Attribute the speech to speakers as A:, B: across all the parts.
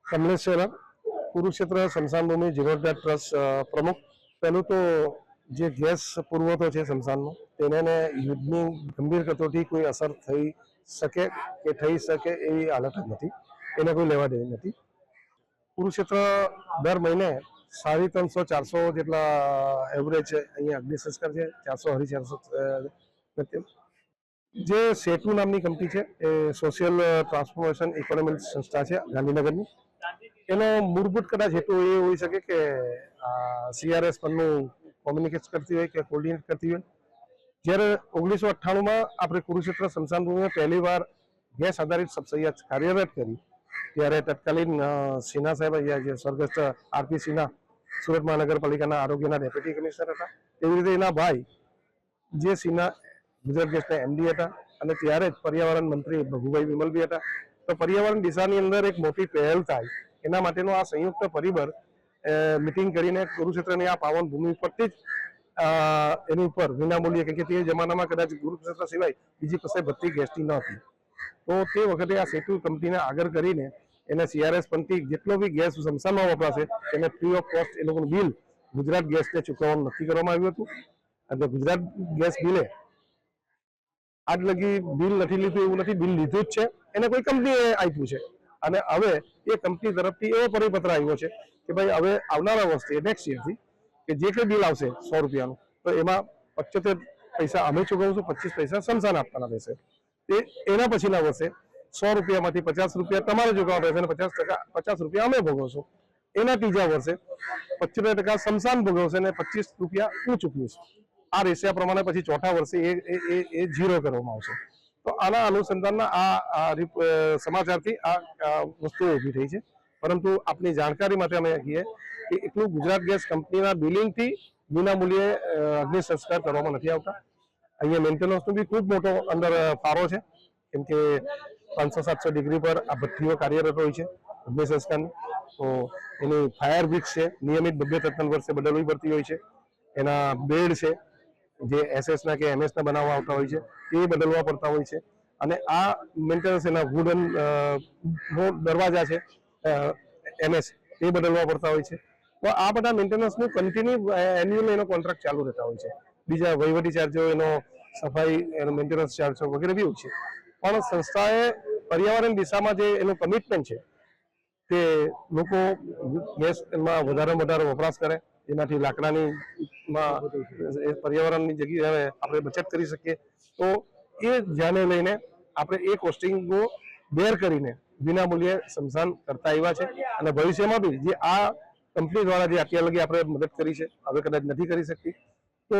A: કમલેશ્વર કુરુક્ષેત્ર સ્મશાન ભૂમિ જીર્ણોદ્ધાર ટ્રસ્ટ પ્રમુખ. પહેલું તો જે ગેસ પુરવઠો છે સ્મશાનનો તેને યુદ્ધની ગંભીર કટોકટી કોઈ અસર થઈ શકે કે થઈ શકે એવી હાલત જ નથી, એને કોઈ લેવા દેવી નથી. કુરુક્ષેત્ર દર મહિને 350-400 જેટલા એવરેજ અહીંયા અગ્નિ સંસ્કાર છે, 400 જે સેતુ નામની કંપની છે એ સોશિયલ ટ્રાન્સફોર્મેશન ઇકોનોમિક સંસ્થા છે ગાંધીનગરની. એનો મૂળભૂત કદાચ હેતુ એ હોઈ શકે કે CRS ફંડનું કોમ્યુનિકેટ કરતી હોય કે કોર્ડિનેટ કરતી હોય. જ્યારે 1998માં આપણે કુરુક્ષેત્ર સ્મશાન ભૂમિમાં પહેલી વાર ગેસ આધારિત સબસૈયા કાર્યરત કરી ત્યારે તત્કાલીન સિન્હા સાહેબ અહીંયા જે સ્વર્ગસ્થ RP સિન્હા સુરત મહાનગરપાલિકાના આરોગ્યના ડેપ્યુટી કમિશનર હતા, એવી રીતે એના ભાઈ જે સિન્હા ગુજરાત ગેસના MD હતા અને ત્યારે જ પર્યાવરણ મંત્રી ભગુભાઈ વિમલભાઈ હતા. તો પર્યાવરણ દિશાની અંદર એક મોટી પહેલ થાય એના માટેનો આ સંયુક્ત પરિબળ મિટિંગ કરીને કુરુક્ષેત્રની આ પાવન ભૂમિ પરથી જ એની ઉપર વિનામૂલ્યે, કે તે જમાનામાં કદાચ કુરુક્ષેત્ર સિવાય બીજી કશે ભટ્ટી ગેસની ન હતી, તો તે વખતે આ સેતુ કંપનીને આગળ કરીને એને CRS ફંડથી જેટલો બી ગેસ સ્મશાનમાં વપરાશે એને ફ્રી ઓફ કોસ્ટ એ લોકોનું બિલ ગુજરાત ગેસને ચૂકવવાનું નક્કી કરવામાં આવ્યું હતું. અને ગુજરાત ગેસ બિલે આજ લગી બિલ નથી લીધું એવું નથી, બિલ લીધું જ છે, એને કોઈ કંપનીએ આપ્યું છે. અને હવે એ કંપની તરફથી એવો પરિપત્ર આવ્યો છે કે ભાઈ હવે આવનારા વર્ષથી નેક્સ્ટ યરથી કે જે કંઈ બિલ આવશે 100 રૂપિયાનું, તો એમાં 75 પૈસા અમે ચૂકવશું, 25 પૈસા સ્મશાન આપવાના રહેશે. એના પછીના વર્ષે 100 રૂપિયામાંથી 50 રૂપિયા તમારે ચૂકવવા રહેશે અને 50 રૂપિયા અમે ભોગવશું. એના ત્રીજા વર્ષે 75% સ્મશાન ભોગવશે અને 25 રૂપિયા હું ચૂકવીશ. આ રેશિયા પ્રમાણે પછી ચોથા વર્ષે એ 0 કરવામાં આવશે. તો આના અનુસંધાનના આ સમાચારથી આ વસ્તુ ઊભી થઈ છે. પરંતુ આપની જાણકારી માટે અમે કહીએ કે એટલું ગુજરાત ગેસ કંપનીના બિલિંગથી વિનામૂલ્યે અગ્નિ સંસ્કાર કરવામાં નથી આવતા. અહીંયા મેન્ટેનન્સનો બી ખૂબ મોટો અંદર ફાળો છે, કેમ કે 500-700 ડિગ્રી પર આ ભઠ્ઠીઓ કાર્યરત હોય છે અગ્નિ સંસ્કારની. તો એની ફાયર બ્રિક્સ છે, નિયમિત 2-3 વર્ષે બદલવી પડતી હોય છે. એના બેડ છે જે SS ના કે MS ના બનાવવા આવતા હોય છે એ બદલવા પડતા હોય છે. અને આ મેન્ટેનન્સ એના વુડન દરવાજા છે MS એ બદલવા પડતા હોય છે. તો આ બધા મેન્ટેનન્સનું કન્ટિન્યુ એન્યુઅલ એનો કોન્ટ્રાક્ટ ચાલુ રહેતા હોય છે. બીજા વહીવટી ચાર્જો, એનો સફાઈ, એનો મેન્ટેનન્સ ચાર્જો વગેરે બી હોય છે. પણ સંસ્થાએ પર્યાવરણ દિશામાં જે એનું કમિટમેન્ટ છે તે લોકો ગેસમાં વધારે વપરાશ કરે, એનાથી લાકડાની પર્યાવરણની જગ્યાએ આપણે બચત કરી શકીએ. તો એ ધ્યાને લઈને આપણે એ કોસ્ટિંગો બેર કરીને વિનામૂલ્યે સ્મશાન કરતા આવ્યા છે. અને ભવિષ્યમાં બી જે આ કંપની દ્વારા જે અત્યાર લગી આપણે મદદ કરી છે, હવે કદાચ નથી કરી શકતી, તો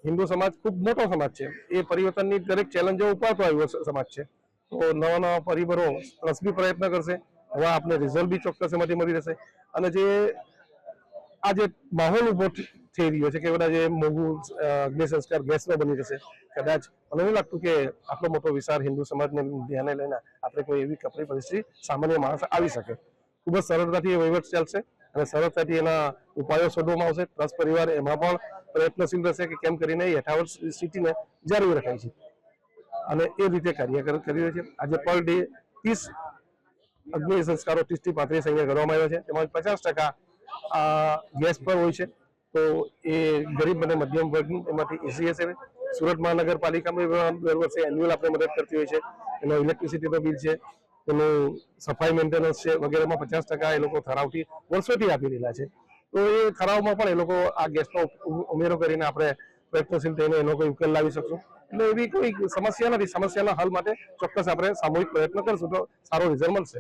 A: હિન્દુ સમાજ ખૂબ મોટો સમાજ છે, એ પરિવર્તનની દરેક ચેલેન્જો ઉપાડતો આવ્યો સમાજ છે. તો નવા પરિબળો ટ્રસ્ટ બી પ્રયત્ન કરશે. હવે આપણે રિઝલ્ટ બી ચોક્કસ એમાંથી મળી રહેશે. અને જે આ જે માહોલ ઉભો થઈ રહ્યો છે કે બધા જે મોંઘું અગ્નિ સંસ્કાર ગેસનો બની જશે, કદાચ મને નહીં લાગતું કે આટલો મોટો વિસ્તાર હિન્દુ સમાજને ધ્યાને લઈને આપણે કોઈ એવી કપરી પરિસ્થિતિ સામાન્ય માણસ આવી શકે. ખૂબ જ સરળતાથી એ વહીવટ ચાલશે અને સરળતાથી એના ઉપાયો શોધવામાં આવશે. ટ્રસ્ટ પરિવાર એમાં પણ પ્રયત્નશીલ રહેશે કે કેમ કરીને યથાવત સ્થિતિને જાળવી રખાય છે અને એ રીતે કાર્ય કરી રહ્યો છે. આજે પર ડે 30 અગ્નિ સંસ્કારો 30 થી 35 અહીંયા કરવામાં આવ્યા છે. તેમાં 50% ગેસ પર હોય છે. તો એ ગરીબ અને મધ્યમ વર્ગ એમાંથી ECS સુરત મહાનગરપાલિકામાં દર વર્ષે એન્યુઅલ આપણે મદદ કરતી હોય છે. એનો ઇલેક્ટ્રિસિટીનો બિલ છે, એનું સફાઈ મેન્ટેનન્સ છે વગેરેમાં 50% એ લોકો ઠરાવથી વર્ષોથી આપી રહેલા છે. તો એ ઠરાવમાં પણ એ લોકો આ ગેસનો ઉમેરો કરીને આપણે પ્રયત્નશીલ થઈને એનો કોઈ ઉકેલ લાવી શકશું. એટલે એવી કોઈ સમસ્યા નથી. સમસ્યાના હલ માટે ચોક્કસ આપણે સામૂહિક પ્રયત્ન કરશું તો સારો રિઝલ્ટ મળશે.